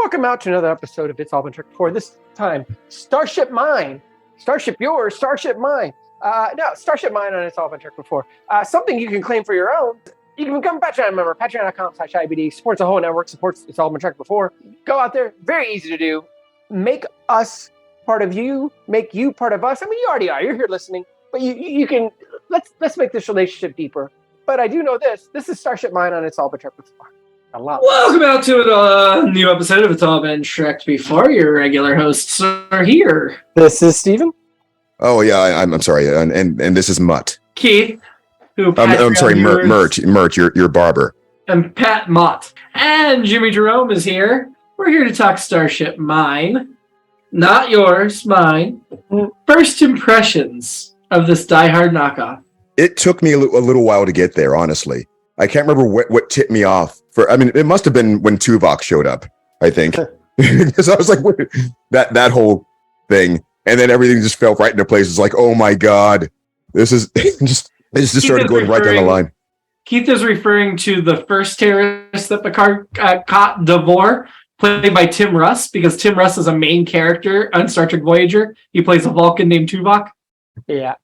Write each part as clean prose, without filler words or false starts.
Welcome out to another episode of It's All Been Tricked Before. This time, Starship Mine. Starship yours, Starship Mine. No, Starship Mine on It's All Been Tricked Before. Something you can claim for your own. You can become a Patreon member, patreon.com/IBD. Supports the whole network, supports It's All Been Tricked Before. Go out there, very easy to do. Make us part of you, make you part of us. I mean, you already are, you're here listening, but you can, let's make this relationship deeper. But I do know this is Starship Mine on It's All Been Tricked Before. Welcome out to a new episode of It's All Been Tricked Before. Your regular hosts are here. This is Steven. Oh yeah, I'm sorry, and this is Mutt. Keith, who I'm sorry, Mert, your barber. And Pat Mott. And Jimmy-Jerome is here. We're here to talk Starship Mine. Not yours, mine. First impressions of this diehard knockoff. It took me a little while to get there, honestly. I can't remember what tipped me off. It must have been when Tuvok showed up, I think. Because I was like, what? That whole thing. And then everything just fell right into place. It's like, oh my God. This is just started going right down the line. Keith is referring to the first terrorist that Picard caught, Devore, played by Tim Russ, because Tim Russ is a main character on Star Trek Voyager. He plays a Vulcan named Tuvok. Yeah.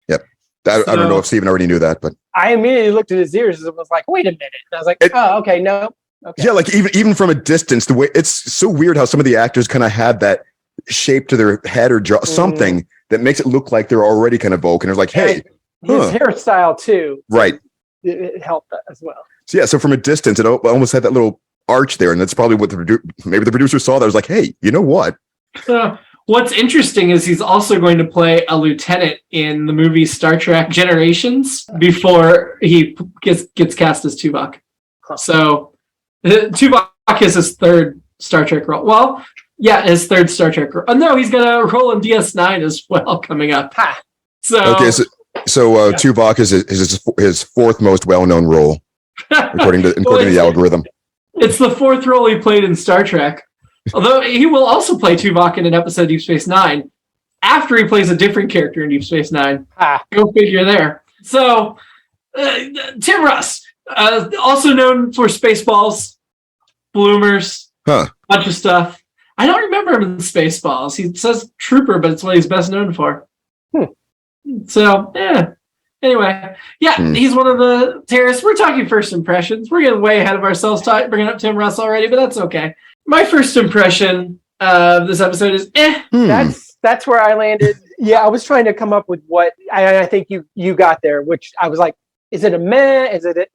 Yep. I don't know if Steven already knew that, but I immediately looked at his ears and was like, wait a minute. And I was like, okay, no. Okay. Yeah, like even from a distance, the way it's so weird how some of the actors kind of had that shape to their head or jaw, something that makes it look like they're already kind of Vulcan. It's like, hey. His hairstyle too. Right. It helped as well. So yeah, so from a distance, it almost had that little arch there, and that's probably what maybe the producer saw that was like, hey, you know what? What's interesting is he's also going to play a lieutenant in the movie Star Trek Generations before he gets cast as Tuvok. So Tuvok is his third Star Trek role. Well, yeah, his third Star Trek role. No, he's got a role in DS9 as well coming up. So Tuvok is his fourth most well-known role, according to the algorithm. It's the fourth role he played in Star Trek. Although he will also play Tuvok in an episode of Deep Space Nine after he plays a different character in Deep Space Nine. Go figure there. So, Tim Russ, also known for Spaceballs, Bloomers, bunch of stuff. I don't remember him in Spaceballs. He says Trooper, but it's what he's best known for. So, yeah. Anyway, he's one of the terrorists. We're talking first impressions. We're getting way ahead of ourselves bringing up Tim Russ already, but that's okay. My first impression of this episode is That's where I landed. Yeah, I was trying to come up with what I think you got there, which I was like, is it a meh? Is it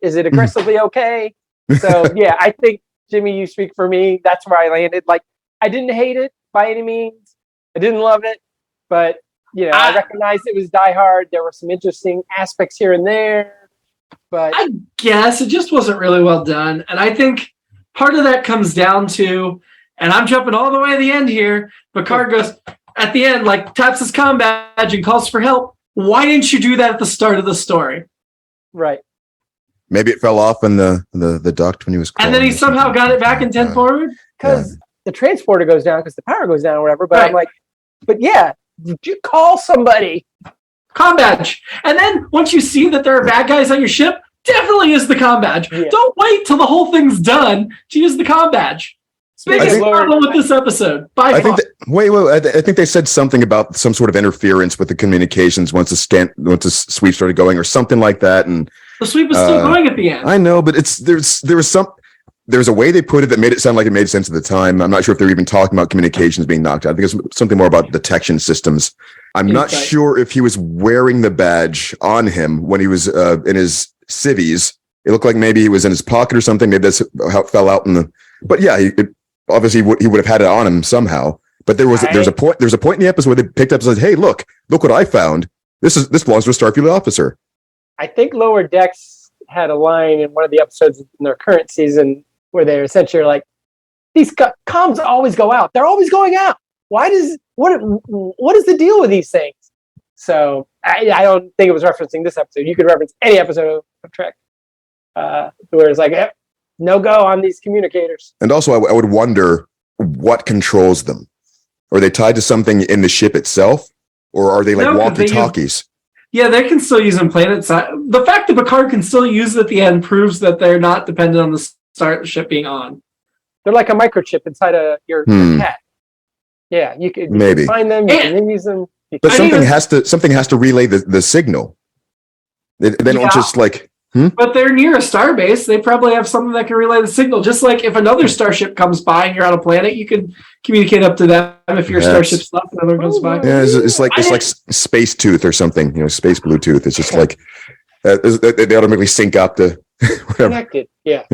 is it aggressively okay? So yeah, I think Jimmy, you speak for me. That's where I landed. Like, I didn't hate it by any means. I didn't love it, but I recognized it was Die Hard. There were some interesting aspects here and there, but I guess it just wasn't really well done. And I think part of that comes down to, and I'm jumping all the way to the end here, Picard goes at the end, like, taps his comm badge and calls for help. Why didn't you do that at the start of the story? Right. Maybe it fell off in the duct when he was. And then he somehow got it back in 10 forward? Because the transporter goes down, because the power goes down or whatever. But I'm like, but yeah, did you call somebody? Comm badge. And then once you see that there are bad guys on your ship, definitely use the comm badge. Yeah. Don't wait till the whole thing's done to use the comm badge. Biggest problem with this episode. I think they said something about some sort of interference with the communications once the sweep started going, or something like that. And the sweep was still going at the end. I know, but there's a way they put it that made it sound like it made sense at the time. I'm not sure if they're even talking about communications being knocked out. I think it's something more about detection systems. I'm not sure if he was wearing the badge on him when he was in his civvies. It looked like maybe he was in his pocket or something. Maybe that's how it fell out in the. But yeah, obviously he would have had it on him somehow. But there's a point in the episode where they picked up and said, "Hey, look what I found. This belongs to a Starfleet officer." I think Lower Decks had a line in one of the episodes in their current season where they're essentially like, these comms always go out. They're always going out. What is the deal with these things? So I don't think it was referencing this episode. You could reference any episode of Trek where it's like, no go on these communicators. And also, I would wonder what controls them. Are they tied to something in the ship itself, or are they like walkie-talkies? They can still use them planet side. The fact that Picard can still use it at the end proves that they're not dependent on the ship being on. They're like a microchip inside your cat. Yeah, you can find them, you can use them. But something has to relay the signal. They don't just like. But they're near a starbase. They probably have something that can relay the signal. Just like if another starship comes by and you're on a planet, you can communicate up to them if your starship's left and another goes by. Yeah, it's like space tooth or something. Space Bluetooth. It's just like they automatically sync up to whatever. Connected. Yeah.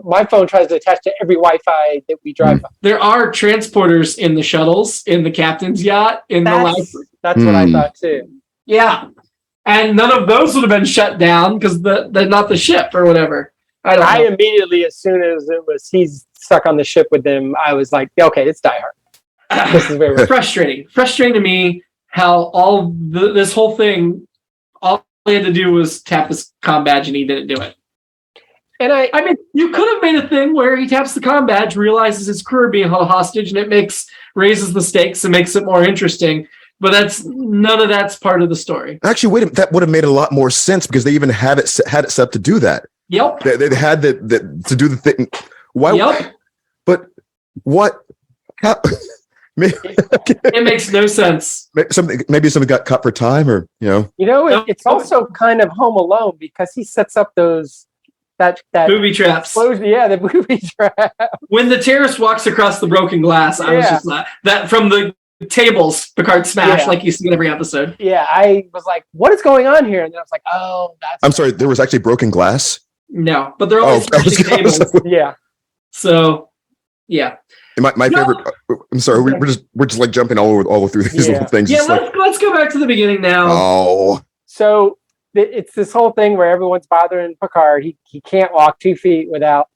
My phone tries to attach to every Wi-Fi that we drive by. There are transporters in the shuttles, in the captain's yacht, in the life. That's what I thought too. Yeah. And none of those would have been shut down because they're not the ship or whatever. I immediately, as soon as he's stuck on the ship with them, I was like, okay, it's Die Hard. This is very frustrating. Frustrating to me how this whole thing, all he had to do was tap his comm badge and he didn't do it. And I mean, you could have made a thing where he taps the comm badge, realizes his crew are being held hostage, and it raises the stakes and makes it more interesting. But none of that's part of the story. Actually, wait a minute. That would have made a lot more sense because they even had it set up to do that. Yep. They had to do the thing. Why? Yep. But what? How? It makes no sense. Maybe something got cut for time, or it's also kind of Home Alone because he sets up that booby traps. Yeah, the booby trap. When the terrorist walks across the broken glass, I was just like that from the tables Picard smashed like you see in every episode. Yeah, I was like, what is going on here? And then I was like, oh, that's... I'm sorry, there was actually broken glass? No, but they're all smashing tables. Yeah. So, yeah. My favorite... I'm sorry, we're just like jumping all through these little things. Yeah, let's go back to the beginning now. Oh. So, it's this whole thing where everyone's bothering Picard. He can't walk 2 feet without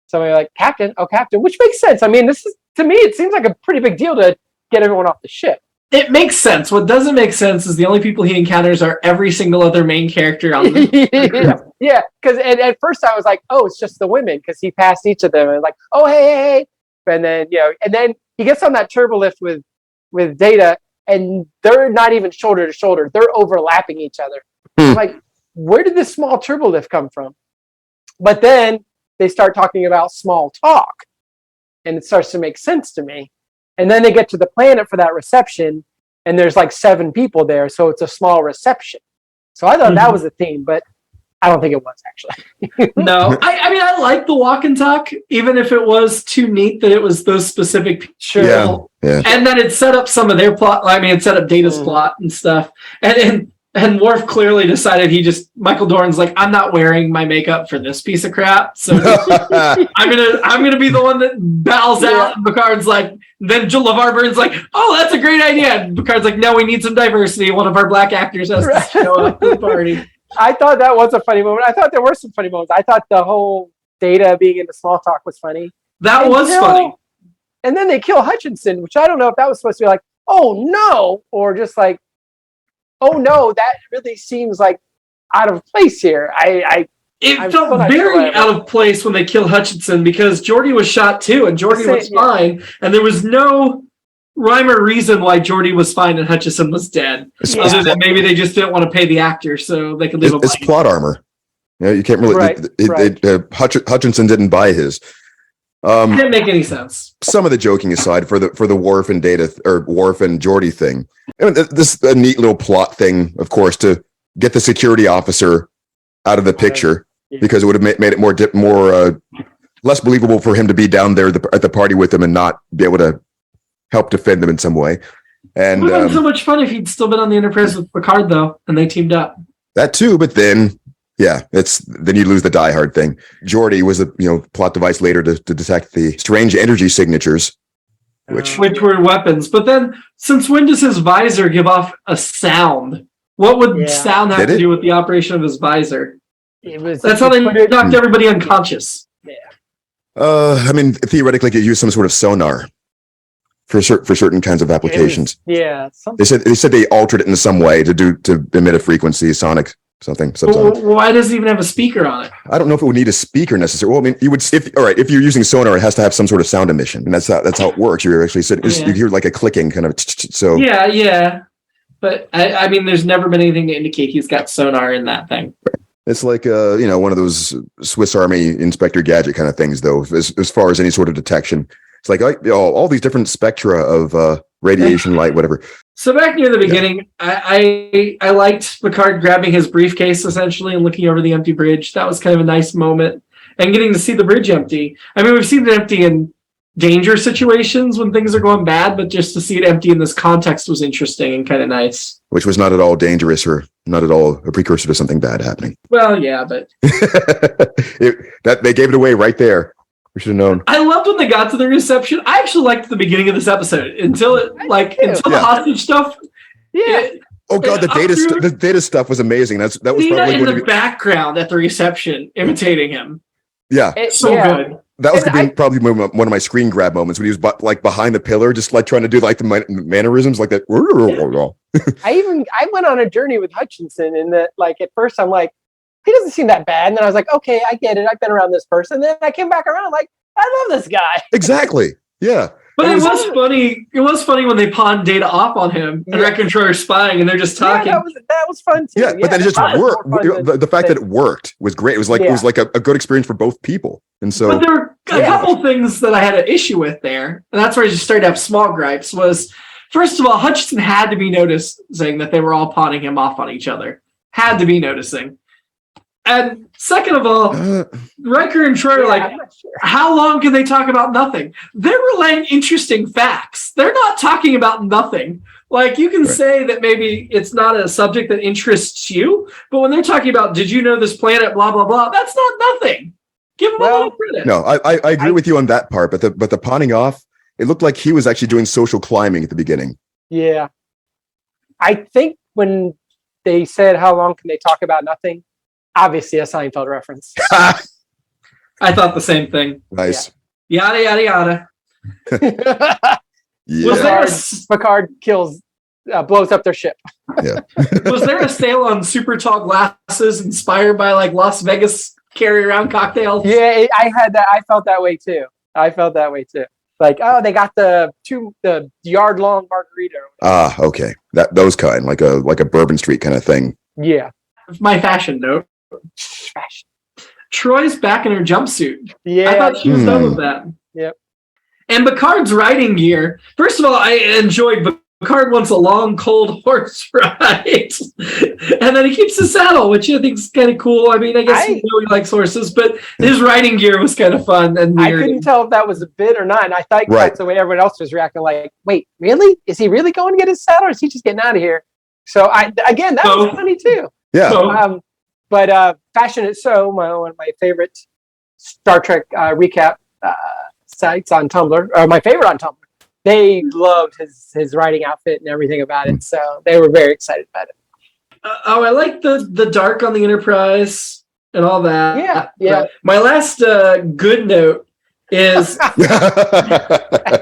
somebody like, Captain, which makes sense. I mean, this is, to me, it seems like a pretty big deal to get everyone off the ship. It makes sense. What doesn't make sense is the only people he encounters are every single other main character on the Yeah, because at first I was like, oh, it's just the women, because he passed each of them and like, oh, hey. And then, and then he gets on that turbolift with Data, and they're not even shoulder to shoulder. They're overlapping each other. I'm like, where did this small turbolift come from? But then they start talking about small talk, and it starts to make sense to me. And then they get to the planet for that reception, and there's like 7 people there, so it's a small reception. So I thought that was a theme, but I don't think it was actually. No, I mean, I like the walk and talk, even if it was too neat that it was those specific people. Yeah. And then it set up some of their plot. I mean, it set up Data's plot and stuff. And Worf clearly decided Michael Dorn's like, I'm not wearing my makeup for this piece of crap. So I'm gonna be the one that bows out. And Picard's like, then LeVar Burton's like, oh, that's a great idea. And Picard's like, no, we need some diversity. One of our black actors has to show up to the party. I thought that was a funny moment. I thought there were some funny moments. I thought the whole Data being into small talk was funny. That was funny. And then they kill Hutchinson, which I don't know if that was supposed to be like, oh no, or just like, oh no, that really seems like out of place here. It felt very out of place when they killed Hutchinson because Geordi was shot too, and Geordi was fine, and there was no rhyme or reason why Geordi was fine and Hutchinson was dead. Other than maybe they just didn't want to pay the actor, so they could leave him. It's plot armor. You can't really. Hutchinson didn't buy his. It didn't make any sense. Some of the joking aside, for the Worf and Data or Worf and Geordi thing, I mean, this is a neat little plot thing, of course, to get the security officer out of the picture because it would have made it more less believable for him to be down there at the party with them and not be able to help defend them in some way. And it would have been so much fun if he'd still been on the Enterprise with Picard, though, and they teamed up. That too, but then. Yeah, then you lose the Die Hard thing. Geordi was a plot device later to detect the strange energy signatures, which were weapons. But then, since when does his visor give off a sound? What would sound have to do with the operation of his visor? That's how they knocked everybody unconscious. Yeah. I mean, theoretically, you use some sort of sonar for certain kinds of applications. They said they altered it in some way to emit a frequency, sonic. Something. Why does it even have a speaker on it? I don't know if it would need a speaker necessarily. Well, I mean, you would. If you're using sonar, it has to have some sort of sound emission, and that's how it works. You're actually you hear like a clicking kind of. So yeah. But I mean, there's never been anything to indicate he's got sonar in that thing. It's like one of those Swiss Army Inspector Gadget kind of things, though, as far as any sort of detection. It's like all these different spectra of radiation, light, whatever. So back near the beginning, I liked Picard grabbing his briefcase essentially and looking over the empty bridge. That was kind of a nice moment, and getting to see the bridge empty. I mean, we've seen it empty in danger situations when things are going bad, but just to see it empty in this context was interesting and kind of nice. Which was not at all dangerous or not at all a precursor to something bad happening. Well, yeah, but that they gave it away right there. We should have known. I loved when they got to the reception. I actually liked the beginning of this episode until the hostage stuff. Yeah. Oh god, the data stuff was amazing. That was Nina probably in the background at the reception imitating him. Yeah, good. That was probably one of my screen grab moments when he was behind the pillar, just like trying to do like the mannerisms like that. I went on a journey with Hutchinson in that, like, at first I'm like, he doesn't seem that bad, and then I was like, okay, I get it. I've been around this person. Then I came back around like, I love this guy. Exactly. Yeah. But it was funny. It was funny when they pawned Data off on him and reckon Troyer's spying, and they're just talking. Yeah, that was fun too. Yeah, but then it just worked. The fact that it worked was great. It was like a good experience for both people. And so, but there were a couple things that I had an issue with there, and that's where I just started to have small gripes. Was first of all, Hutchinson had to be noticing that they were all pawning him off on each other. Had to be noticing. And second of all, Riker and Troy are like, how long can they talk about nothing? They're relaying interesting facts. They're not talking about nothing. Like, you can say that maybe it's not a subject that interests you, but when they're talking about, did you know this planet, blah, blah, blah, that's not nothing. Give them a little credit. No, I agree with you on that part, but the pawning off, it looked like he was actually doing social climbing at the beginning. Yeah. I think when they said, how long can they talk about nothing? Obviously a Seinfeld reference. I thought the same thing. Nice. Yeah. Yada, yada, yada. Yeah. Picard blows up their ship. Yeah. Was there a sale on super tall glasses inspired by like Las Vegas carry around cocktails? Yeah, I had that. I felt that way too. Like, oh, they got the yard long margarita. Okay. Those kind, like a Bourbon Street kind of thing. Yeah. My fashion note. Troy's back in her jumpsuit. Yeah. I thought she was done with that. Yep. And Picard's riding gear. First of all, I enjoyed Picard wants a long, cold horse ride. And then he keeps the saddle, which I think is kind of cool. I mean, I guess he likes horses, but his riding gear was kind of fun and weird. I couldn't tell if that was a bit or not. And I thought that's the way everyone else was reacting. Like, wait, really? Is he really going to get his saddle, or is he just getting out of here? So, that was funny too. Yeah. But Fashion It So, one of my favorite Star Trek recap sites on Tumblr, or my favorite on Tumblr, they loved his writing outfit and everything about it. So they were very excited about it. I like the dark on the Enterprise and all that. Yeah. But my last good note is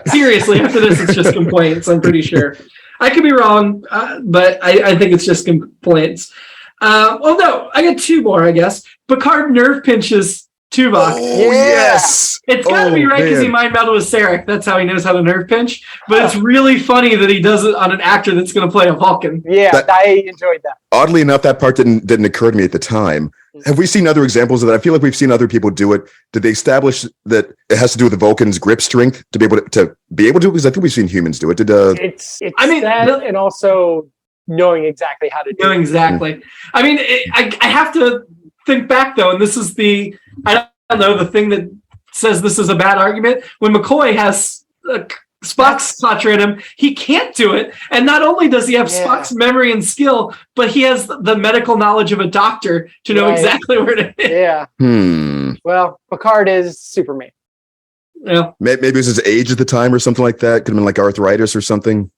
seriously, after this, it's just complaints, I'm pretty sure. I could be wrong, but I think it's just complaints. No, I got two more, I guess. Picard nerve pinches Tuvok. Oh, yes. It's got to be right because he mind melded with Sarek. That's how he knows how to nerve pinch. But it's really funny that he does it on an actor that's going to play a Vulcan. Yeah, I enjoyed that. Oddly enough, that part didn't occur to me at the time. Have we seen other examples of that? I feel like we've seen other people do it. Did they establish that it has to do with the Vulcan's grip strength to be able to because I think we've seen humans do it. It's that, and also knowing exactly how to do it. Exactly. I mean, I have to think back though, and this is the thing that says this is a bad argument. When McCoy has Spock's clutcher in him, he can't do it. And not only does he have Spock's memory and skill, but he has the medical knowledge of a doctor to know exactly where to hit. Yeah. Well, Picard is Superman. Yeah. Maybe it was his age at the time or something like that. Could have been like arthritis or something.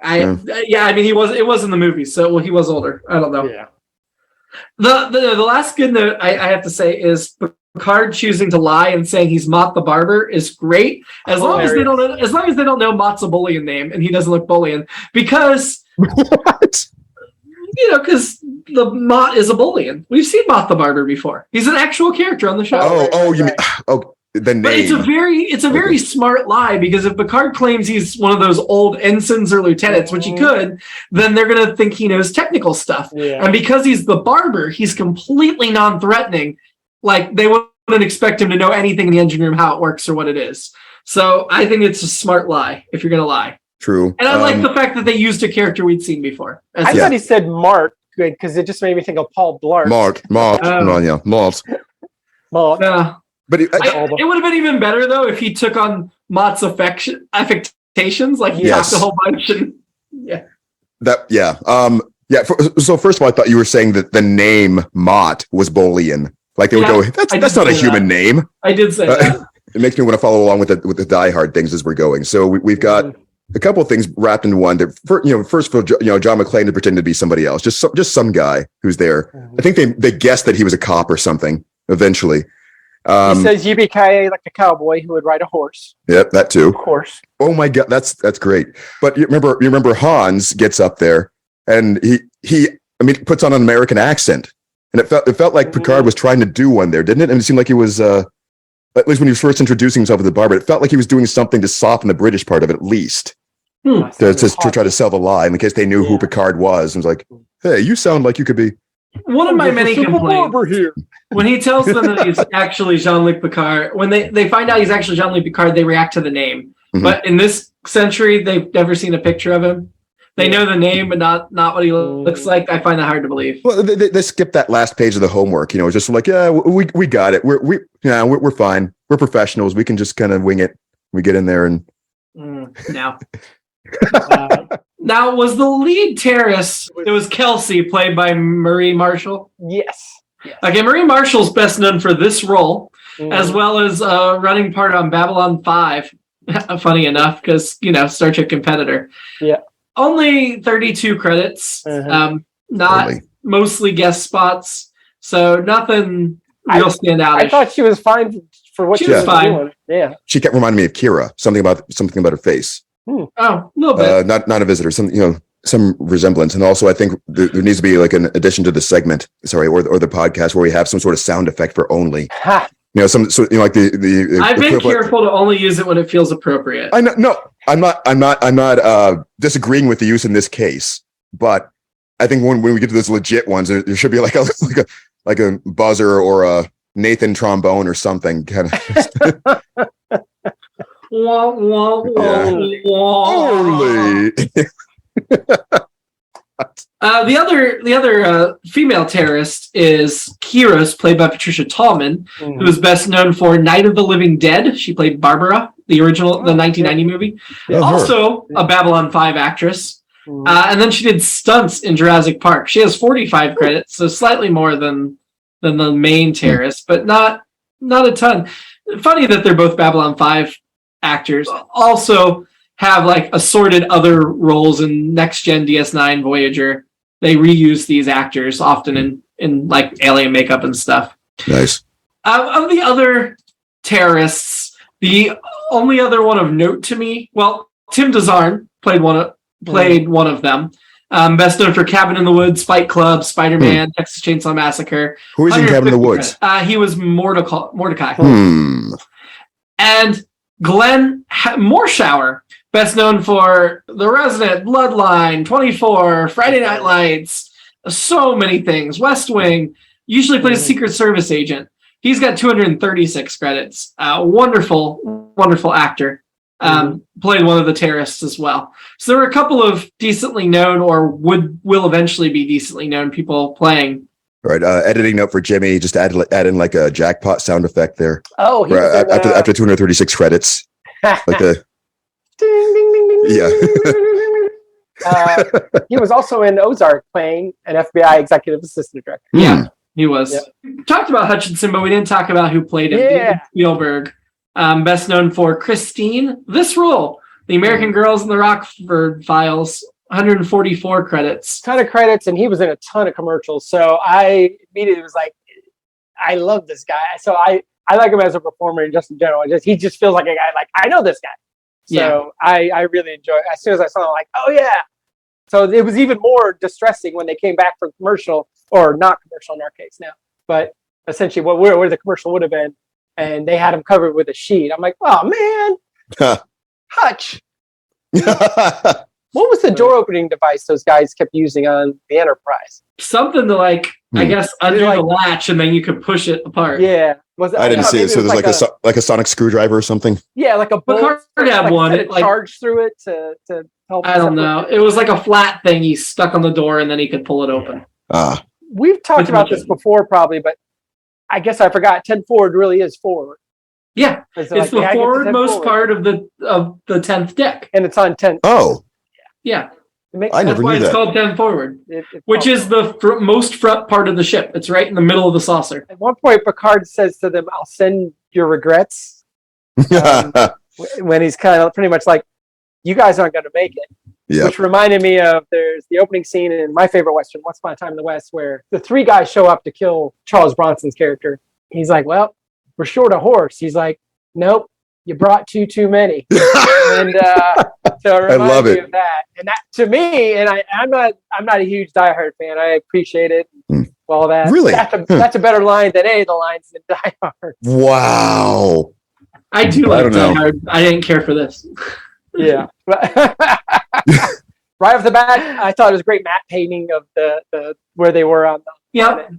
I mean, it was in the movie, so he was older. I don't know. Yeah. The last good note I have to say is Picard choosing to lie and saying he's Mott the Barber is great, as long as they don't know Mott's a Boolean name and he doesn't look Boolean, because what? Because the Mott is a Boolean. We've seen Mott the Barber before. He's an actual character on the show. You mean the name. But it's a very smart lie, because if Picard claims he's one of those old ensigns or lieutenants, which he could, then they're going to think he knows technical stuff. Yeah. And because he's the barber, he's completely non-threatening. Like, they wouldn't expect him to know anything in the engine room, how it works or what it is. So I think it's a smart lie if you're going to lie. True. And I like the fact that they used a character we'd seen before. I thought he said Mark, because it just made me think of Paul Blart. Malt. Yeah. But it would have been even better, though, if he took on Mott's affectations, like he talked a whole bunch. And, So first of all, I thought you were saying that the name Mott was Bolian. Like they would go, that's not a human name. I did say that. It makes me want to follow along with the Die Hard things as we're going. So we've got a couple of things wrapped into one. First of all, John McClane had pretended to be somebody else, just some guy who's there. I think they guessed that he was a cop or something. Eventually, he says yippee-ki-yay like a cowboy who would ride a horse. Yep, that too. Of course. Oh my God, that's great. But you remember Hans gets up there and he puts on an American accent, and it felt like Picard was trying to do one there, didn't it? And it seemed like he was. At least when he was first introducing himself to the barber, it felt like he was doing something to soften the British part of it, at least. To try to sell the lie, in case they knew who Picard was. And was like, hey, you sound like you could be... One of my many complaints, here. When he tells them that he's actually Jean-Luc Picard, when they find out he's actually Jean-Luc Picard, they react to the name. Mm-hmm. But in this century, they've never seen a picture of him. They know the name, but not what he looks like. I find that hard to believe. Well, they skipped that last page of the homework. Just like, we got it. We're fine. We're professionals. We can just kind of wing it. We get in there and now. Now, was the lead terrorist? It was Kelsey, played by Marie Marshall. Yes. Okay, Marie Marshall's best known for this role, as well as running part on Babylon 5. Funny enough, because Star Trek competitor. Yeah. Only 32 credits, mostly guest spots, so nothing real stand out. I thought she was fine for what she was doing. Yeah, she kept reminding me of Kira. Something about her face. Oh, a little bit. Not a visitor. Some resemblance, and also I think there needs to be like an addition to the segment. Or the podcast where we have some sort of sound effect for only. Like the I've been careful to only use it when it feels appropriate. I know. No, I'm not disagreeing with the use in this case, but I think when we get to those legit ones, there should be like a buzzer or a Nathan trombone or something kind of. Wah, wah, wah, wah. Only. The other female terrorist is Kiros, played by Patricia Tallman, who is best known for Night of the Living Dead. She played Barbara, the 1990 movie. Also a Babylon 5 actress. And then she did stunts in Jurassic Park. She has 45 credits, so slightly more than the main terrorist, but not a ton. Funny that they're both Babylon 5 actors. Also have like assorted other roles in Next Gen, DS9, Voyager. They reuse these actors often in like alien makeup and stuff. Nice. Of the other terrorists, the only other one of note to me, well, Tim DeZarn played one of them. Best known for Cabin in the Woods, Fight Club, Spider-Man, Texas Chainsaw Massacre. Who is in Cabin in the Woods? He was Mordecai. And Glenn Morshower, best known for The Resident, Bloodline, 24, Friday Night Lights, so many things. West Wing, usually plays a Secret Service agent. He's got 236 credits. Wonderful, wonderful actor. Played one of the terrorists as well. So there were a couple of decently known or will eventually be decently known people playing. All right, editing note for Jimmy, just add in like a jackpot sound effect there. Oh, after 236 credits. Like a ding, ding, ding, ding, yeah. He was also in Ozark playing an FBI executive assistant director. Yeah, he was. We talked about Hutchinson, but we didn't talk about who played him. David Spielberg, best known for Christine, This Rule, The American Girls in the Rockford Files, 144 credits. Ton of credits, and he was in a ton of commercials. So I immediately was like, I love this guy. So I like him as a performer and just in general. He just feels like a guy, like, I know this guy. So I really enjoy it. As soon as I saw him, I'm like, oh yeah. So it was even more distressing when they came back from commercial, or not commercial in our case now, but essentially where the commercial would have been. and they had him covered with a sheet. I'm like, oh man, Hutch. What was the door opening device those guys kept using on the Enterprise? Something to I guess undo the latch and then you could push it apart. Yeah. Was it, I didn't see it. So there's like a sonic screwdriver or something. Yeah, like a bolt. Picard had one. It charged through it to help. I don't know. It was like a flat thing he stuck on the door and then he could pull it open. We've talked about this before probably, but I guess I forgot 10 forward really is forward. Yeah. It's the forwardmost part of the 10th deck. And it's on 10. Oh. Yeah. That's why it's called 10 forward, which is the most front part of the ship. It's right in the middle of the saucer. At one point, Picard says to them, I'll send your regrets. When he's kind of pretty much like, you guys aren't going to make it. Yep. Which reminded me of there's the opening scene in my favorite Western, Once Upon a Time in the West, where the 3 guys show up to kill Charles Bronson's character. He's like, well, we're short a horse. He's like, nope. You brought too many, and so it reminds me of that. And that to me, and I'm not a huge Die Hard fan. I appreciate it, all that. Really, that's a better line than any of the lines in Die Hard. Wow, I do like Die Hard. I didn't care for this. Yeah, right off the bat, I thought it was a great matte painting of the where they were on the. Yeah.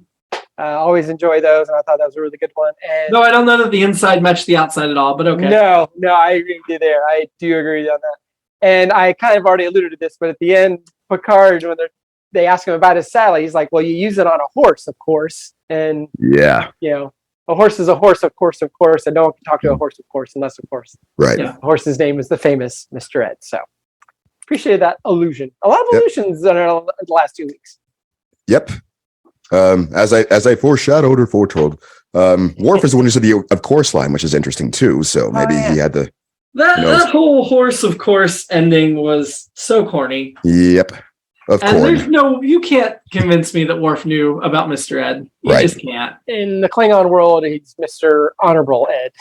Always enjoy those, and I thought that was a really good one. And no, I don't know that the inside matched the outside at all, but okay. No, I agree with you there. I do agree on that. And I kind of already alluded to this, but at the end, Picard, when they ask him about his saddle, he's like, well, you use it on a horse, of course. And, yeah, a horse is a horse, of course, and no one can talk to a horse, of course, unless, of course. Right. The horse's name is the famous Mr. Ed. So appreciate that allusion. A lot of allusions in the last 2 weeks. Yep. As I foreshadowed or foretold, Worf is the one who said the "of course" line, which is interesting too. So maybe he had the that whole horse of course ending was so corny. Yep, of course. And you can't convince me that Worf knew about Mr. Ed. You just can't. In the Klingon world, he's Mr. Honorable Ed.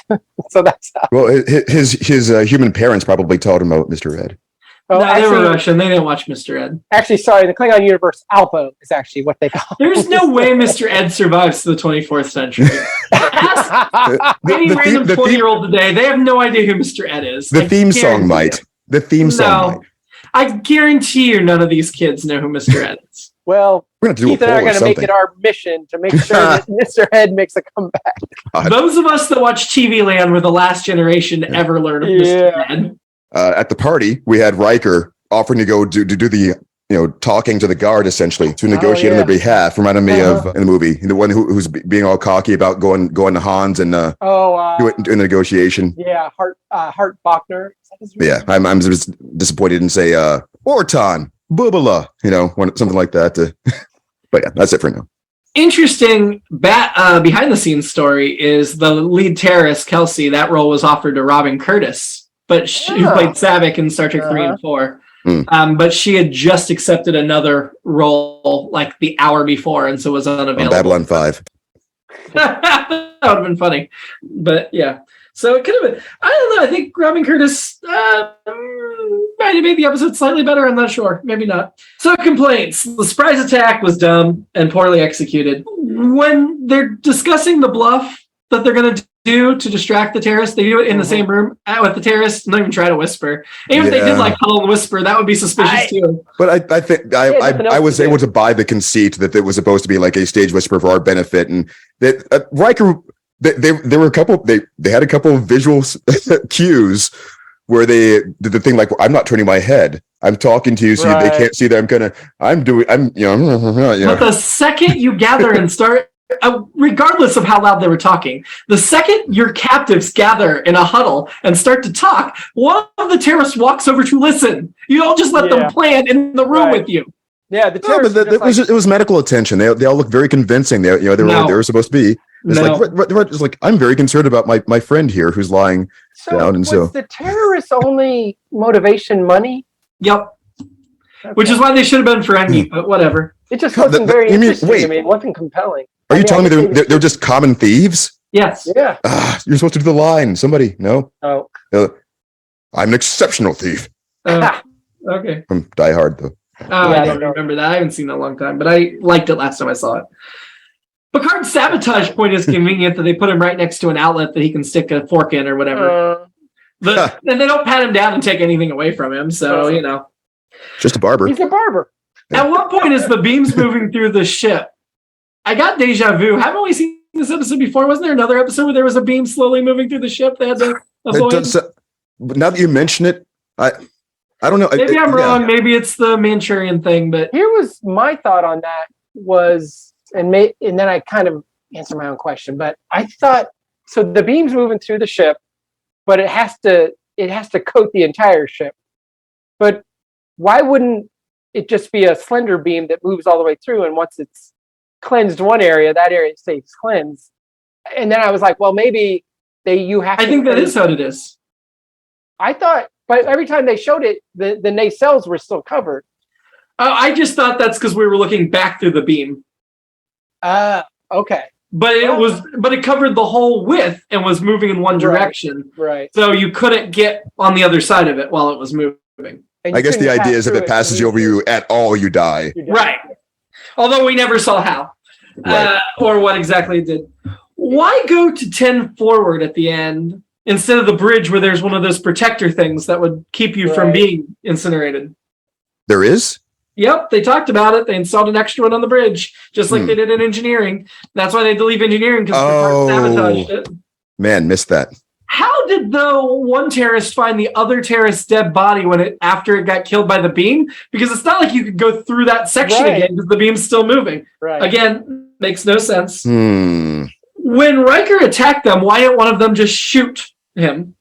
So that's how. Well, his human parents probably taught him about Mr. Ed. Oh, no, they were Russian. They didn't watch Mr. Ed. Actually, sorry, the Klingon universe, Alpo is actually what they call it. There's no way Mr. Ed survives to the 24th century. Any random 20-year-old today, they have no idea who Mr. Ed is. The theme song might. The theme song might. I guarantee you none of these kids know who Mr. Ed is. Well, Keith and I are going to make it our mission to make sure that Mr. Ed makes a comeback. Those of us that watch TV Land were the last generation to ever learn of Mr. Ed. At the party, we had Riker offering to go do the talking to the guard essentially to negotiate on their behalf. Reminded me of in the movie the one who's being all cocky about going to Hans and doing the negotiation. Yeah, Hart Bachner. Yeah, I'm just disappointed in say Orton Bubala, something like that. But yeah, that's it for now. Interesting behind the scenes story is the lead terrorist Kelsey. That role was offered to Robin Curtis. But who played Saavik in Star Trek 3 and 4. But she had just accepted another role like the hour before, and so was unavailable. Babylon 5. That would have been funny. But yeah. So it could have been. I don't know. I think Robin Curtis might have made the episode slightly better. I'm not sure. Maybe not. So complaints. The surprise attack was dumb and poorly executed. When they're discussing the bluff that they're going to do to distract the terrorists, they do it in the same room with the terrorists, not even try to whisper. Even if they did huddle and whisper, that would be suspicious too. But I think I was able to buy the conceit that it was supposed to be like a stage whisper for our benefit, and that Riker, there were a couple. They had a couple of visual cues where they did the thing like, I'm not turning my head. I'm talking to you, so they can't see that I'm doing. But the second you gather and start. Regardless of how loud they were talking, the second your captives gather in a huddle and start to talk, one of the terrorists walks over to listen. You don't just let them plan in the room with you. Yeah, it was medical attention. They all look very convincing. They were supposed to be. It's like I'm very concerned about my friend here who's lying down. And was the terrorists' only motivation money? Yep. Okay. Which is why they should have been friendly, but whatever. It just wasn't very interesting to me. It wasn't compelling. Are you telling me they're just common thieves? Yes. Yeah. You're supposed to do the line. Somebody, no? Oh. I'm an exceptional thief. Okay. From Die Hard, though. I don't remember that. I haven't seen that in a long time, but I liked it last time I saw it. Picard's sabotage point is convenient that they put him right next to an outlet that he can stick a fork in or whatever. And they don't pat him down and take anything away from him. So, just a barber. He's a barber. At what point is the beams moving through the ship? I got deja vu. Haven't we seen this episode before? Wasn't there another episode where there was a beam slowly moving through the ship? They had to avoid. Now that you mention it, I don't know. Maybe I'm wrong. Maybe it's the Manchurian thing. But here was my thought on that was, and then I kind of answered my own question. But I thought so. The beam's moving through the ship, but it has to coat the entire ship. But why wouldn't it just be a slender beam that moves all the way through? And once it's cleansed one area, that area stays cleansed. And then I was like, well, maybe you have to. I think that is how it is. I thought, but every time they showed it, the nacelles were still covered. I just thought that's because we were looking back through the beam. Okay. But it covered the whole width and was moving in one direction. Right. So you couldn't get on the other side of it while it was moving. I guess the idea is if it passes over you at all, you die. Right. Although we never saw how or what exactly it did. Why go to 10 forward at the end instead of the bridge where there's one of those protector things that would keep you from being incinerated? There is? Yep, they talked about it. They installed an extra one on the bridge, just like they did in engineering. That's why they had to leave engineering because sabotaged it. Man, missed that. How did the one terrorist find the other terrorist's dead body after it got killed by the beam? Because it's not like you could go through that section again because the beam's still moving. Right. Again, makes no sense. When Riker attacked them, why didn't one of them just shoot him?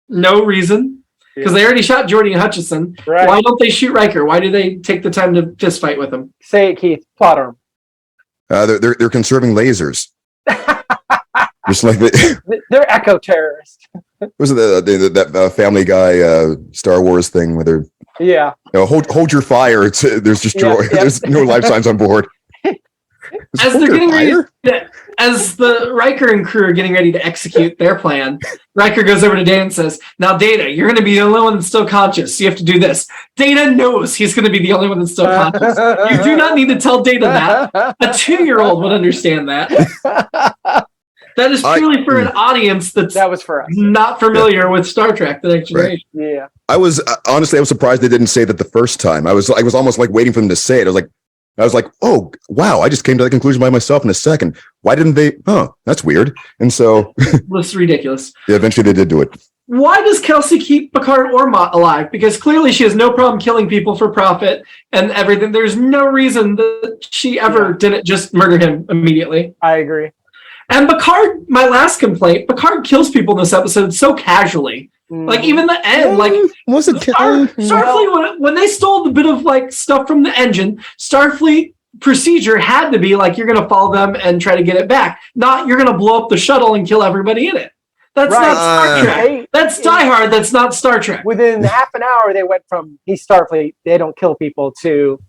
No reason. Because they already shot Geordi and Hutchison. Right. Why don't they shoot Riker? Why do they take the time to fist fight with him? Say it, Keith. Plot arm. They're conserving lasers. Just like they're eco terrorists. Was it that Family Guy Star Wars thing where they're hold your fire? There's there's no life signs on board. As they're getting ready, as the Riker and crew are getting ready to execute their plan, Riker goes over to Data and says, "Now, Data, you're going to be the only one that's still conscious. So you have to do this." Data knows he's going to be the only one that's still conscious. You do not need to tell Data that. A 2-year-old would understand that. That is purely for an audience that was for us. Not familiar with Star Trek: The Next Generation. Yeah, I was honestly, I was surprised they didn't say that the first time. I was almost like waiting for them to say it. I was like, oh wow! I just came to that conclusion by myself in a second. Why didn't they? Oh, that's weird. And so it's ridiculous. Yeah, eventually they did do it. Why does Kelsey keep Picard or Mott alive? Because clearly she has no problem killing people for profit and everything. There's no reason that she ever didn't just murder him immediately. I agree. And Picard, my last complaint, Picard kills people in this episode so casually. Like even the end, was it Starfleet when they stole the bit of stuff from the engine, Starfleet procedure had to be you're going to follow them and try to get it back. Not you're going to blow up the shuttle and kill everybody in it. That's not Star Trek. That's Die Hard. That's not Star Trek. Within half an hour, they went from he's Starfleet, they don't kill people to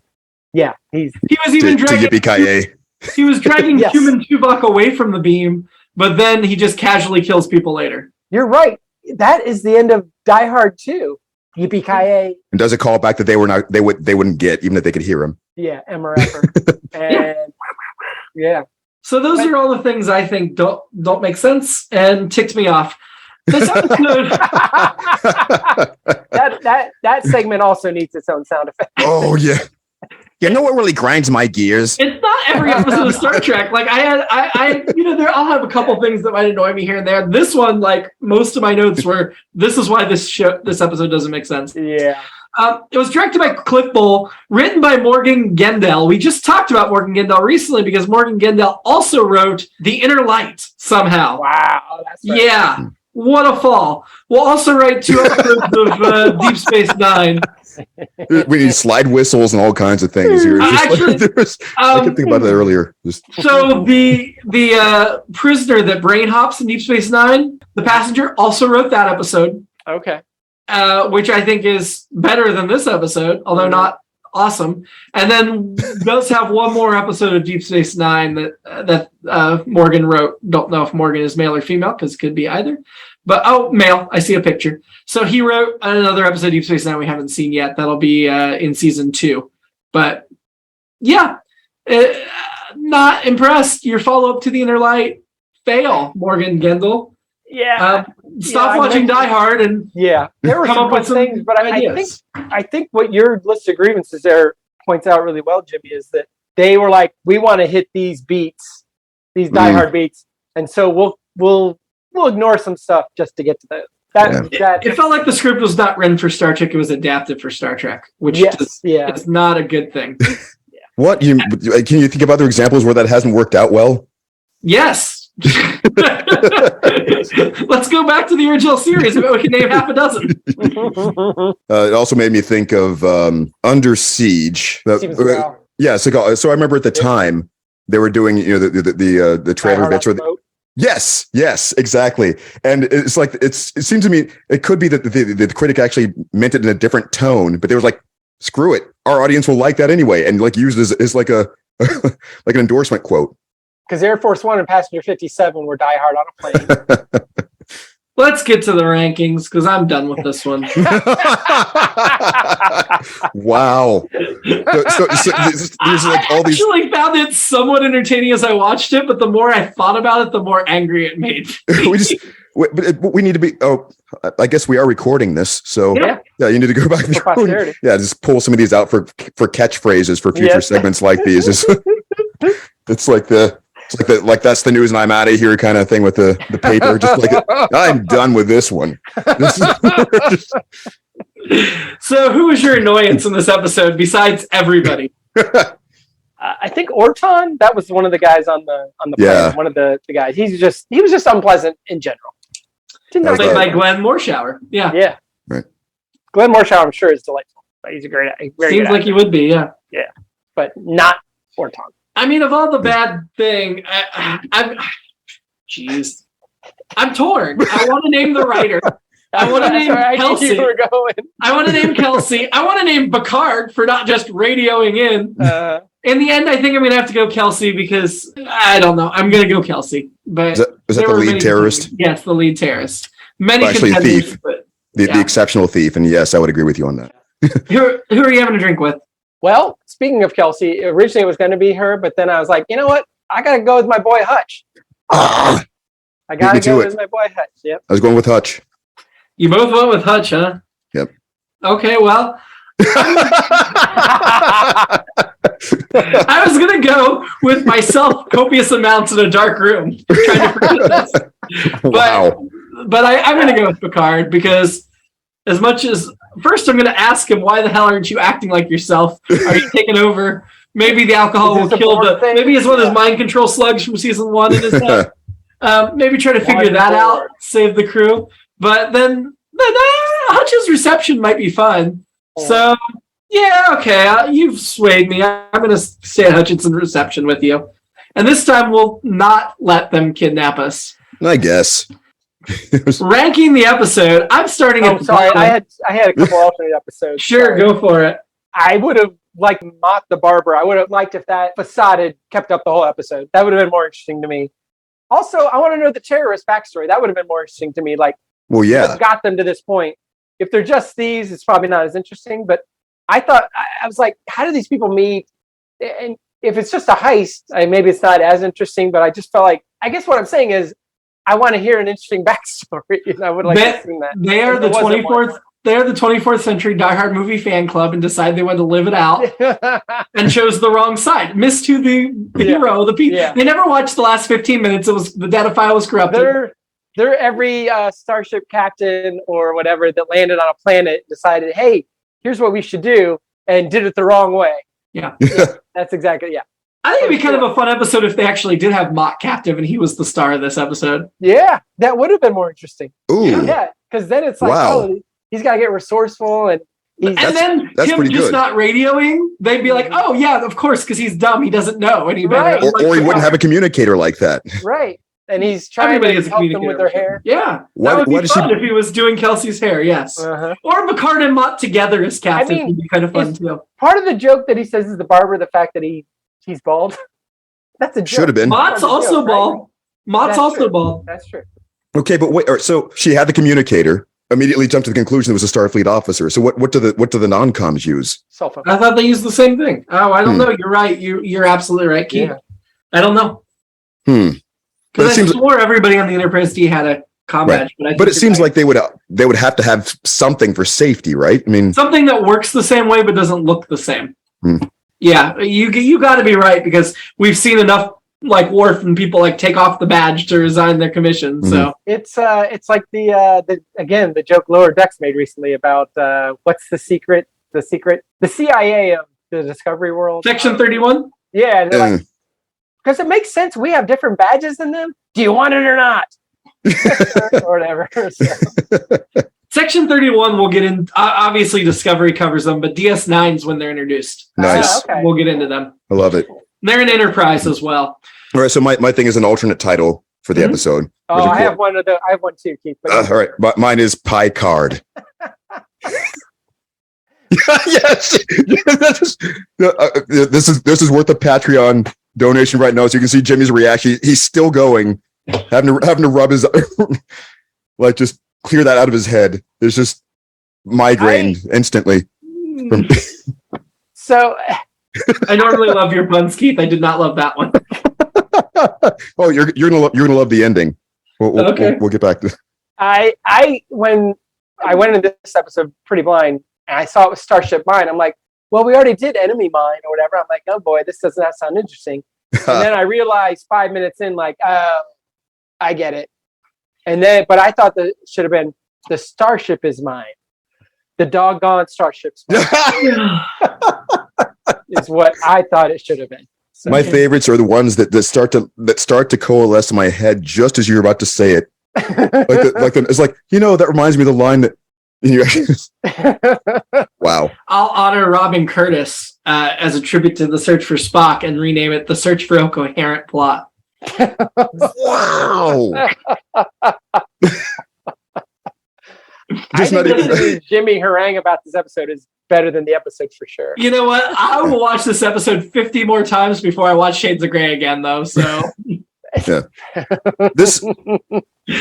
he was even dragging yippee-ki-yay. He was dragging human Tuvok away from the beam, but then he just casually kills people later. You're right. That is the end of Die Hard 2. Yippee-ki-yay. And does it call back that they wouldn't get even if they could hear him? Yeah, MRF. And So those are all the things I think don't make sense and ticked me off. This episode that segment also needs its own sound effect. Oh yeah. You know what really grinds my gears? It's not every episode of Star Trek. I'll have a couple things that might annoy me here and there. This one, most of my notes were, this is why this episode doesn't make sense. Yeah. It was directed by Cliff Bull, written by Morgan Gendel. We just talked about Morgan Gendel recently because Morgan Gendel also wrote The Inner Light somehow. Wow. That's right. Yeah. What a fall. We'll also write 2 episodes of Deep Space Nine. We need slide whistles and all kinds of things here. I could think about that earlier. So the prisoner that brain hops in Deep Space Nine, the passenger, also wrote that episode. Okay. Which I think is better than this episode, although not awesome. And then does have one more episode of Deep Space Nine that Morgan wrote. Don't know if Morgan is male or female because it could be either. But male. I see a picture. So he wrote another episode of Deep Space Nine we haven't seen yet. That'll be in season 2. But yeah, not impressed. Your follow-up to the Inner Light, fail, Morgan Gendel. Yeah. Stop watching Die Hard and there were come some up with good some things, but ideas. I think what your list of grievances there points out really well, Jimmy, is that they were like, we want to hit these beats, these Die Hard beats, and so we'll ignore some stuff just to get to that. It felt like the script was not written for Star Trek; it was adapted for Star Trek, which is not a good thing. What can you think of other examples where that hasn't worked out well? Yes. Let's go back to the original series. We can name half a dozen. It also made me think of Under Siege. Yeah, so I remember at the time they were doing the trailer bits. Yes, exactly. And it's like it seems to me it could be that the critic actually meant it in a different tone, but they was like, screw it, our audience will like that anyway, and like used it as like a like an endorsement quote. Because Air Force One and Passenger 57 were Die Hard on a plane. Let's get to the rankings because I'm done with this one. Wow. So there's like all these. I actually found it somewhat entertaining as I watched it, but the more I thought about it, the more angry it made me. we need to be. Oh, I guess we are recording this, so yeah, you need to go back. Just pull some of these out for catchphrases for future segments like these. It's like that's the news and I'm out of here kind of thing with the paper. Just like I'm done with this one. So who was your annoyance in this episode besides everybody? I think Orton, that was one of the guys on the plane. One of the guys. He was just unpleasant in general. Played by Glenn Morshower. Yeah. Right. Glenn Morshower, I'm sure, is delightful. He's a great actor. Seems like he would be, yeah. Yeah. But not Orton. I mean, of all the bad thing, I'm torn. I want to name the writer. I want to name Kelsey. I want to name Kelsey. I want to name Picard for not just radioing in. In the end, I think I'm going to have to go Kelsey because I don't know. I'm going to go Kelsey. But is that the lead terrorist? Yes, the lead terrorist. Actually, a thief. The exceptional thief. And yes, I would agree with you on that. Who are you having a drink with? Well, speaking of Kelsey, originally it was going to be her, but then I was like, you know what? I got to go with my boy Hutch. I got to go with my boy Hutch. Yep. I was going with Hutch. You both went with Hutch, huh? Yep. Okay, well. I was going to go with myself copious amounts in a dark room trying to forget this. Wow. But I'm going to go with Picard because as much as first I'm going to ask him, why the hell aren't you acting like yourself? Are you taking over? Maybe the alcohol will kill maybe it's one of those mind control slugs from season 1 in his head. Maybe try to figure that out, save the crew. But then Hutch's reception might be fun. So, yeah, okay, you've swayed me. I'm going to stay at Hutchinson's reception with you. And this time we'll not let them kidnap us. I guess. Ranking the episode, I'm starting at the bottom. I had a couple alternate episodes. Sure, go for it. I would have liked Mott the Barber. I would have liked if that facade had kept up the whole episode. That would have been more interesting to me. Also, I want to know the terrorist backstory. That would have been more interesting to me. Like, what got them to this point? If they're just thieves, it's probably not as interesting. But I thought, I was like, how do these people meet? And if it's just a heist, maybe it's not as interesting. But I just felt like, I guess what I'm saying is, I want to hear an interesting backstory, and I would like to see that. They are the 24th. They're the 24th century Die Hard movie fan club, and decided they wanted to live it out, and chose the wrong side. Missed who the hero, the people. Yeah. They never watched the last 15 minutes. It was the data file was corrupted. They're every starship captain or whatever that landed on a planet decided, hey, here's what we should do, and did it the wrong way. Yeah, that's exactly I think it'd be kind of a fun episode if they actually did have Mott captive and he was the star of this episode. Yeah, that would have been more interesting. Ooh. Yeah, because then it's like, he's got to get resourceful and then him just not radioing, they'd be like, oh yeah, of course, because he's dumb, he doesn't know any better. Right. Or he wouldn't have a communicator like that. Right. And he's trying to help them with their hair. Yeah. That would be fun if he was doing Kelsey's hair, yes. Or Picard and Mott together as captain would be kind of fun too. Part of the joke that he says is the barber, the fact that he's bald. That's a joke. Should have been. Mott's also bald. Right? Mott's also bald. That's true. Okay, but wait. So she had the communicator. Immediately jumped to the conclusion it was a Starfleet officer. So what do the non-coms use? Cell phone. I thought they used the same thing. Oh, I don't know. You're right. You're absolutely right, Keith. I don't know. Because I swore everybody on the Enterprise D had a comm badge, but it seems like they would have to have something for safety, right? I mean, something that works the same way but doesn't look the same. Yeah, you got to be right, because we've seen enough like Worf and people like take off the badge to resign their commission. So it's like the joke Lower Decks made recently about what's the secret, the CIA of the Discovery World, Section 31. Yeah, because it makes sense. We have different badges than them. Do you want it or not? Or whatever. So. Section 31 we'll get in. Obviously, Discovery covers them, but DS9's when they're introduced. Nice. Okay. We'll get into them. I love it. They're in Enterprise as well. All right, so my thing is an alternate title for the episode. Oh, I have one too, Keith. All right, but mine is Pie Card. Yes, this is worth a Patreon donation right now, so you can see Jimmy's reaction. He's still going, having to rub his like just clear that out of his head. There's just migraine instantly. So I normally love your puns, Keith. I did not love that one. Oh, you're gonna love the ending. We'll get back to. When I went into this episode pretty blind, and I saw it was Starship Mine, I'm like, well, we already did Enemy Mine or whatever. I'm like, oh boy, this does not sound interesting. And then I realized 5 minutes in, like, oh, I get it. And then, but I thought that should have been the Starship is mine. The doggone Starship's mine. Is what I thought it should have been. So, my favorites are the ones that start to coalesce in my head just as you're about to say it. It's like, that reminds me of the line that wow. I'll honor Robin Curtis as a tribute to The Search for Spock and rename it The Search for a Coherent Plot. Wow. I think Jimmy harangue about this episode is better than the episode for sure. You know what? I will watch this episode 50 more times before I watch Shades of Grey again, though. So, yeah,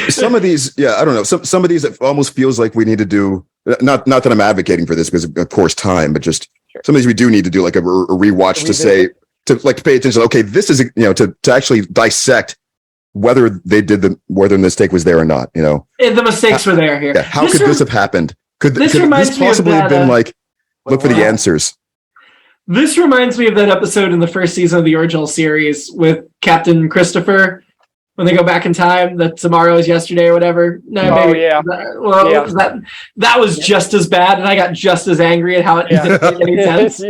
some of these, I don't know. Some of these, it almost feels like we need to do. Not that I'm advocating for this, because of course time, but just some of these we do need to do like a rewatch to pay attention. Okay, this is to actually dissect whether whether the mistake was there or not. The mistakes were there here. Yeah, how could this have happened? Could this possibly have been look for the answers? This reminds me of that episode in the first season of the original series with Captain Christopher, when they go back in time, that tomorrow is yesterday or whatever. That was just as bad, and I got just as angry at how it didn't make any sense.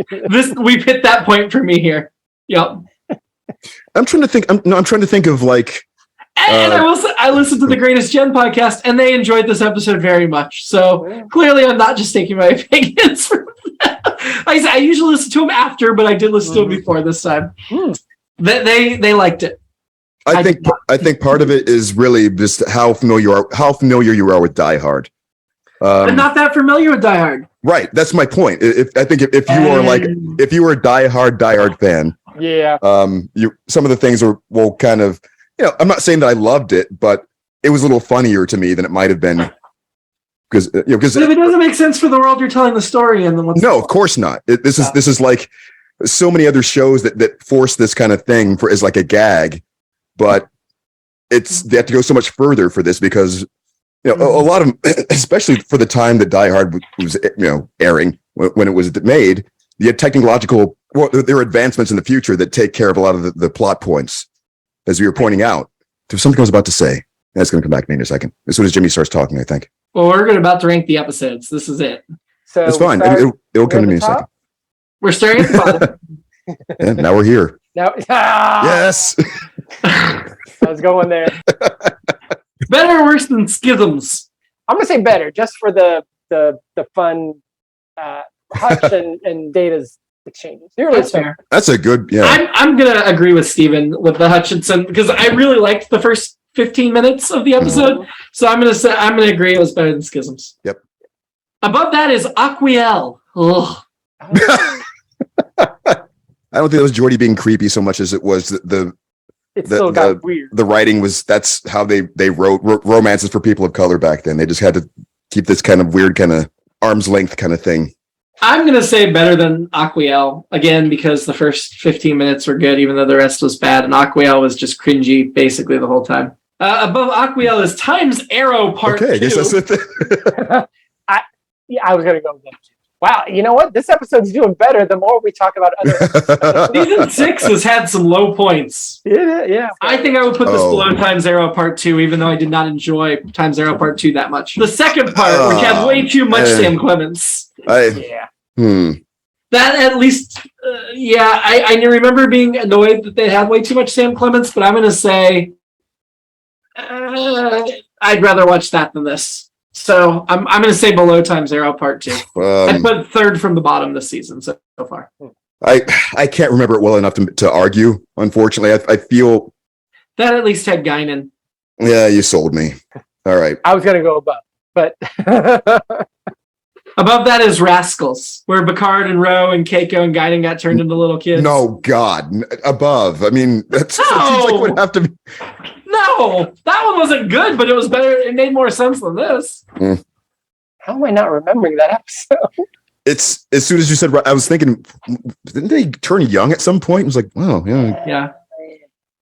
We've hit that point for me here. Yep. I'm trying to think. I'm trying to think of like. And I will say, I listened to the Greatest Gen podcast, and they enjoyed this episode very much. So clearly, I'm not just taking my opinions from them. Like I said, I usually listen to them after, but I did listen to them before this time. They liked it. I think part of it is really just how familiar you are with Die Hard. I'm not that familiar with Die Hard. Right, that's my point. If you were a Die Hard fan, some of the things will kind of. I'm not saying that I loved it, but it was a little funnier to me than it might have been. Because if it doesn't make sense for the world you're telling the story in, then no, of course not. This is like so many other shows that force this kind of thing as like a gag, but they have to go so much further for this because a lot of them, especially for the time that Die Hard was airing when it was made, you had there are advancements in the future that take care of a lot of the plot points. As we were pointing out, there's something I was about to say. That's going to come back to me in a second. As soon as Jimmy starts talking, I think. Well, we're about to rank the episodes. This is it. So it's fine. It'll come to me in a second. We're starting at the bottom. And now we're here. Yes. I was going there. Better or worse than Schisms? I'm going to say better, just for the fun Hutch and Data's exchanges. That's fair. That's a good. Yeah. I'm gonna agree with Steven with the Hutchinson because I really liked the first 15 minutes of the episode. So I'm gonna agree it was better than Schisms. Yep. Above that is Aquiel. Ugh. I don't think it was Geordi being creepy so much as it was it still got weird. The writing was that's how they wrote romances for people of color back then. They just had to keep this kind of weird kind of arm's length kind of thing. I'm going to say better than Aquiel, again, because the first 15 minutes were good, even though the rest was bad, and Aquiel was just cringy basically the whole time. Above Aquiel is Time's Arrow Part 2. Okay, I guess that's it. I was going to go with that too. Wow, you know what? This episode's doing better the more we talk about other episodes. Season 6 has had some low points. Yeah. I think I would put this below Time's Arrow Part 2, even though I did not enjoy Time's Arrow Part 2 that much. The second part, which had way too much Sam Clements. Yeah. That at least, I remember being annoyed that they had way too much Sam Clements, but I'm going to say I'd rather watch that than this. So I'm going to say below Time's Arrow Part 2. I put third from the bottom this season so far. I can't remember it well enough to argue, unfortunately. I feel... That at least had Guinan. Yeah, you sold me. All right. I was going to go above, but... Above that is Rascals, where Picard and Ro and Keiko and Guinan got turned into little kids. No, God. Above. I mean, that seems like it would have to be... No, that one wasn't good, but it was better. It made more sense than this. How am I not remembering that episode? It's as soon as you said, I was thinking, didn't they turn young at some point? It was like, wow, yeah. Yeah.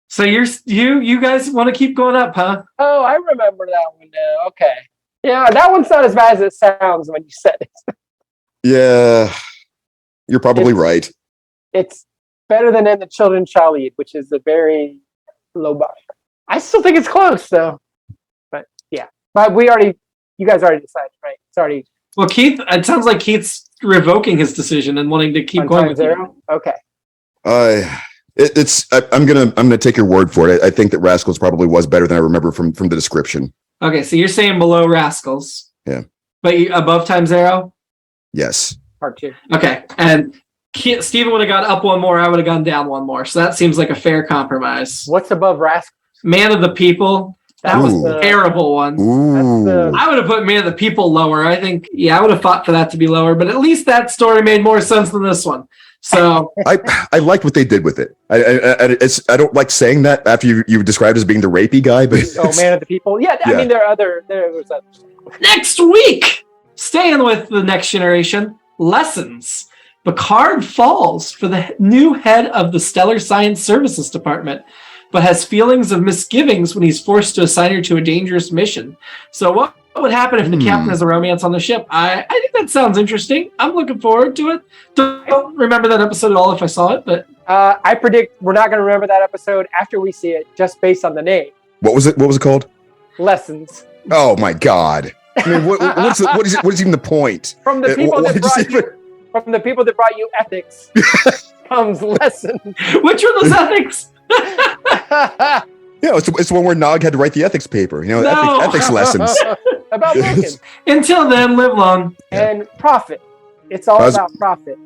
So you guys want to keep going up, huh? Oh, I remember that one now. Okay. Yeah, that one's not as bad as it sounds when you said it. Yeah, you're probably right. It's better than In the Children Shall Lead, which is a very low bar. I still think it's close, though. But yeah, but you guys already decided, right? It's already. Well, Keith, it sounds like Keith's revoking his decision and wanting to keep going with Zero. Okay. I'm gonna take your word for it. I think that Rascals probably was better than I remember from the description. Okay, so you're saying below Rascals. Yeah. But above Time's Arrow? Yes. Part 2. Okay, and Steven would have gone up one more, I would have gone down one more. So that seems like a fair compromise. What's above Rascals? Man of the People. That was a terrible one. I would have put Man of the People lower. I think, I would have fought for that to be lower, but at least that story made more sense than this one. So I liked what they did with it. I don't like saying that after you described as being the rapey guy, but Man of the People. Yeah, I mean there was others. Next week, staying with the Next Generation, Lessons. Picard falls for the new head of the Stellar Science Services Department, but has feelings of misgivings when he's forced to assign her to a dangerous mission. So what would happen if the captain has a romance on the ship? I think that sounds interesting. I'm looking forward to it. Don't remember that episode at all if I saw it, but I predict we're not going to remember that episode after we see it, just based on the name. What was it? What was it called? Lessons. Oh my God! I mean, what is even the point? From the people that brought you ethics comes lessons. Which one was ethics? Yeah, it's when where Nog had to write the ethics paper. Ethics lessons. About looking. Until then, live long. And profit. It's all about profit.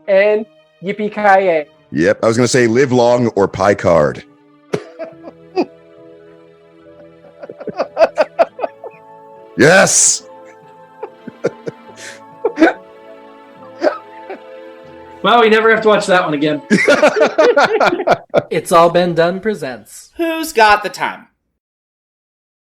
And yippee-ki-yay. Yep, I was going to say live long or pie card. Yes. Well, we never have to watch that one again. It's All Been Done presents Who's Got the Time?